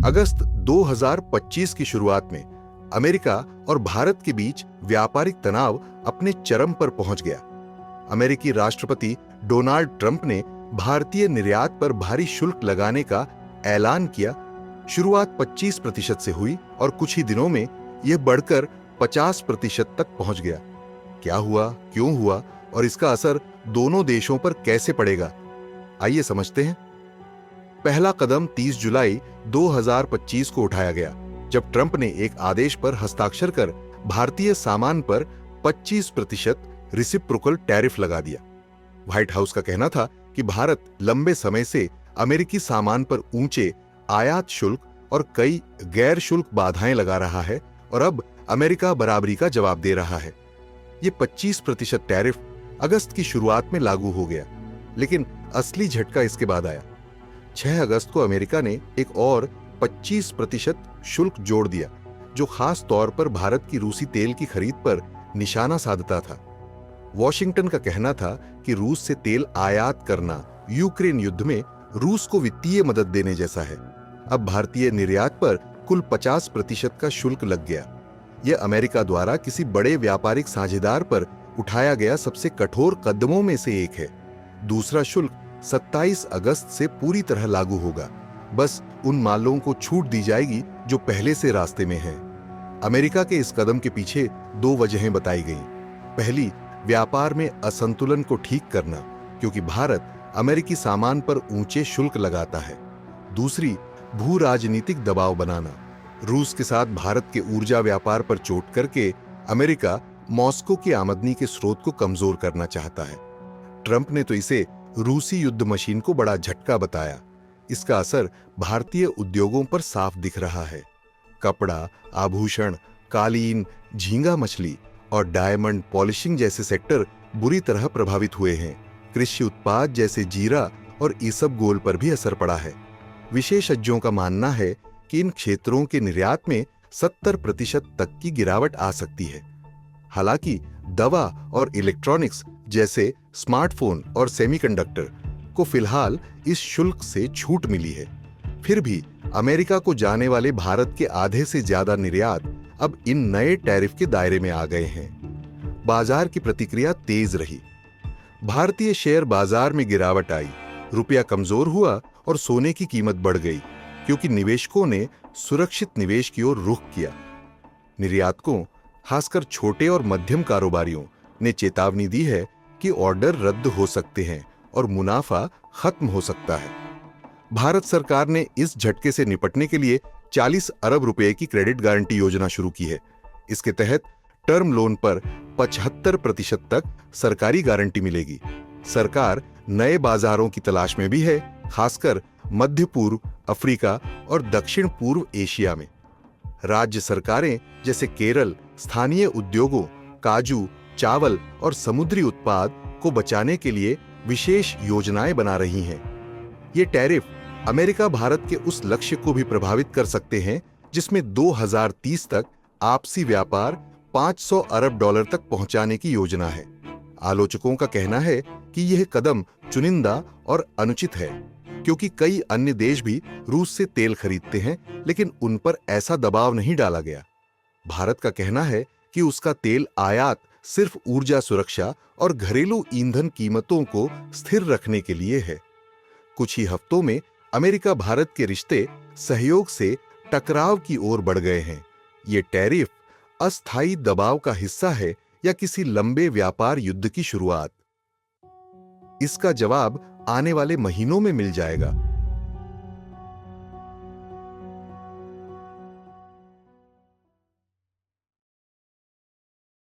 अगस्त 2025 की शुरुआत में अमेरिका और भारत के बीच व्यापारिक तनाव अपने चरम पर पहुंच गया। अमेरिकी राष्ट्रपति डोनाल्ड ट्रंप ने भारतीय निर्यात पर भारी शुल्क लगाने का ऐलान किया। शुरुआत 25% से हुई और कुछ ही दिनों में यह बढ़कर 50% तक पहुंच गया। क्या हुआ, क्यों हुआ और इसका असर दोनों देशों पर कैसे पड़ेगा, आइए समझते हैं। पहला कदम 30 जुलाई 2025 को उठाया गया, जब ट्रंप ने एक आदेश पर हस्ताक्षर कर भारतीय सामान पर 25% रिसिप्रोकल टैरिफ लगा दिया। व्हाइट हाउस का कहना था कि भारत लंबे समय से अमेरिकी सामान पर ऊंचे आयात शुल्क और कई गैर शुल्क बाधाएं लगा रहा है और अब अमेरिका बराबरी का जवाब दे रहा है। ये 25% टैरिफ अगस्त की शुरुआत में लागू हो गया, लेकिन असली झटका इसके बाद आया। 6 अगस्त को अमेरिका ने एक और 25% शुल्क जोड़ दिया, जो खास तौर पर भारत की रूसी तेल की खरीद पर निशाना साधता था। वॉशिंगटन का कहना था कि रूस से तेल आयात करना यूक्रेन युद्ध में रूस को वित्तीय मदद देने जैसा है। अब भारतीय निर्यात पर कुल 50% का शुल्क लग गया। यह अमेरिका द्वारा किसी बड़े व्यापारिक साझेदार पर उठाया गया सबसे कठोर कदमों में से एक है। दूसरा शुल्क 27 अगस्त से पूरी तरह लागू होगा। बस उन मालों को छूट दी जाएगी जो पहले से रास्ते में हैं। अमेरिका के इस कदम के पीछे 2 वजहें बताई गईं। पहली, व्यापार में असंतुलन को ठीक करना, क्योंकि भारत अमेरिकी सामान पर ऊंचे शुल्क लगाता है। दूसरी, भू राजनीतिक दबाव बनाना। रूस के साथ भारत के ऊर्जा व्यापार पर चोट करके अमेरिका मॉस्को की आमदनी के स्रोत को कमजोर करना चाहता है। ट्रंप ने तो इसे रूसी युद्ध मशीन को बड़ा झटका बताया। इसका असर भारतीय उद्योगों पर साफ दिख रहा है। कपड़ा, आभूषण, कालीन, झींगा मछली और डायमंड पॉलिशिंग जैसे सेक्टर बुरी तरह प्रभावित हुए हैं। कृषि उत्पाद जैसे जीरा और इसबगोल पर भी असर पड़ा है। विशेषज्ञों का मानना है कि इन क्षेत्रों के निर्यात में 70% तक की गिरावट आ सकती है। हालांकि दवा और इलेक्ट्रॉनिक्स जैसे स्मार्टफोन और सेमीकंडक्टर को फिलहाल इस शुल्क से छूट मिली है। फिर भी अमेरिका को जाने वाले भारत के आधे से ज्यादा निर्यात अब इन नए टैरिफ के दायरे में आ गए हैं। बाजार की प्रतिक्रिया तेज रही। भारतीय शेयर बाजार में गिरावट आई, रुपया कमजोर हुआ और सोने की कीमत बढ़ गई, क्योंकि निवेशकों ने सुरक्षित निवेश की ओर रुख किया। निर्यातकों, खासकर छोटे और मध्यम कारोबारियों ने चेतावनी दी है कि ऑर्डर रद्द हो सकते हैं और मुनाफा खत्म हो सकता है। भारत सरकार ने इस झटके से निपटने के लिए 40 अरब रुपए की क्रेडिट गारंटी योजना शुरू की है। इसके तहत टर्म लोन पर 75% तक सरकारी गारंटी मिलेगी। सरकार नए बाजारों की तलाश में भी है, खासकर मध्य पूर्व, अफ्रीका और दक्षिण पूर्व एशिया में। राज्य सरकारें जैसे केरल स्थानीय उद्योगों, काजू, चावल और समुद्री उत्पाद को बचाने के लिए विशेष योजनाएं बना रही हैं। ये टैरिफ अमेरिका भारत के उस लक्ष्य को भी प्रभावित कर सकते हैं जिसमें 2030 तक आपसी व्यापार $500 अरब तक पहुंचाने की योजना है। आलोचकों का कहना है कि यह कदम चुनिंदा और अनुचित है, क्योंकि कई अन्य देश भी रूस से तेल खरीदते हैं, लेकिन उन पर ऐसा दबाव नहीं डाला गया। भारत का कहना है कि उसका तेल आयात सिर्फ ऊर्जा सुरक्षा और घरेलू ईंधन कीमतों को स्थिर रखने के लिए है। कुछ ही हफ्तों में अमेरिका भारत के रिश्ते सहयोग से टकराव की ओर बढ़ गए हैं। ये टैरिफ अस्थायी दबाव का हिस्सा है या किसी लंबे व्यापार युद्ध की शुरुआत? इसका जवाब आने वाले महीनों में मिल जाएगा।